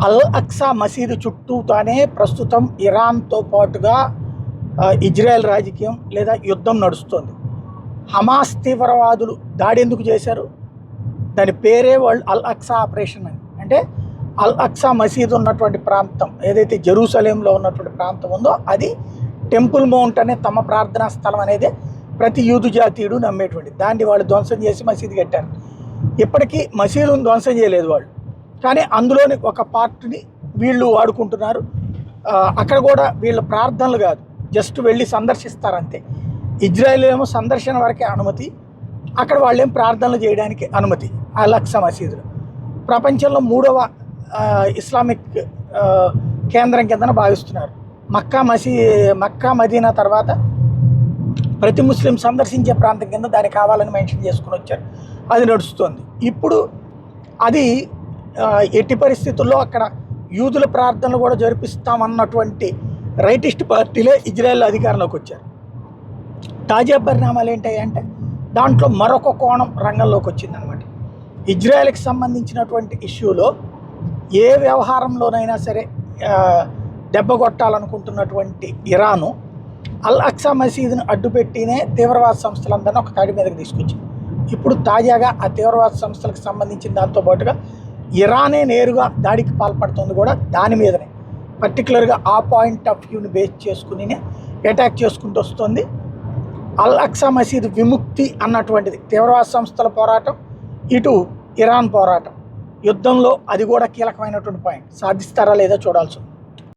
అల్ అక్సా మసీదు చుట్టూతానే ప్రస్తుతం ఇరాన్తో పాటుగా ఇజ్రాయెల్ రాజకీయం లేదా యుద్ధం నడుస్తుంది. హమాస్ తీవ్రవాదులు దాడి ఎందుకు చేశారు? దాని పేరే వాళ్ళు అల్ అక్సా ఆపరేషన్ అని. అంటే అల్ అక్సా మసీదు ఉన్నటువంటి ప్రాంతం ఏదైతే జెరూసలేంలో ఉన్నటువంటి ప్రాంతం ఉందో అది టెంపుల్ మౌంట్ అనే తమ ప్రార్థనా స్థలం అనేది ప్రతి యూదు జాతీయుడు నమ్మేటువంటి దాన్ని వాళ్ళు ధ్వంసం చేసి మసీదు కట్టారు. ఇప్పటికీ మసీదును ధ్వంసం చేయలేదు వాళ్ళు, కానీ అందులోని ఒక పార్ట్ని వీళ్ళు వాడుకుంటున్నారు. అక్కడ కూడా వీళ్ళ ప్రార్థనలు కాదు, జస్ట్ వెళ్ళి సందర్శిస్తారంతే. ఇజ్రాయెల్ ఏమో సందర్శన వరకే అనుమతి, అక్కడ వాళ్ళేం ప్రార్థనలు చేయడానికి అనుమతి. అల్ అక్సా మసీదులో ప్రపంచంలో 3వ ఇస్లామిక్ కేంద్రం కిందన భావిస్తున్నారు. మక్కా మదీనా తర్వాత ప్రతి ముస్లిం సందర్శించే ప్రాంతం కింద దాన్ని కావాలని మెన్షన్ చేసుకుని వచ్చారు. అది నడుస్తుంది. ఇప్పుడు అది ఎట్టి పరిస్థితుల్లో అక్కడ యూదుల ప్రార్థనలు కూడా జరిపిస్తామన్నటువంటి రైటిస్ట్ పార్టీలే ఇజ్రాయెల్ అధికారంలోకి వచ్చారు. తాజా పరిణామాలు ఏంటంటే దాంట్లో మరొక కోణం రంగంలోకి వచ్చిందనమాట. ఇజ్రాయెల్కి సంబంధించినటువంటి ఇష్యూలో ఏ వ్యవహారంలోనైనా సరే దెబ్బ కొట్టాలనుకుంటున్నటువంటి ఇరాను అల్ అక్సా మసీదును అడ్డుపెట్టినే తీవ్రవాద సంస్థలందరినీ ఒక తాడి మీదకి తీసుకొచ్చింది. ఇప్పుడు తాజాగా ఆ తీవ్రవాద సంస్థలకు సంబంధించిన దాంతోపాటుగా ఇరానే నేరుగా దాడికి పాల్పడుతుంది కూడా దాని మీదనే. పర్టికులర్గా ఆ పాయింట్ ఆఫ్ వ్యూని బేస్ చేసుకుని అటాక్ చేసుకుంటూ వస్తుంది. అల్ అక్సా మసీదు విముక్తి అన్నటువంటిది తీవ్రవాద సంస్థల పోరాటం, ఇటు ఇరాన్ పోరాటం, యుద్ధంలో అది కూడా కీలకమైనటువంటి పాయింట్. సాధిస్తారా లేదా చూడాల్సి ఉంది.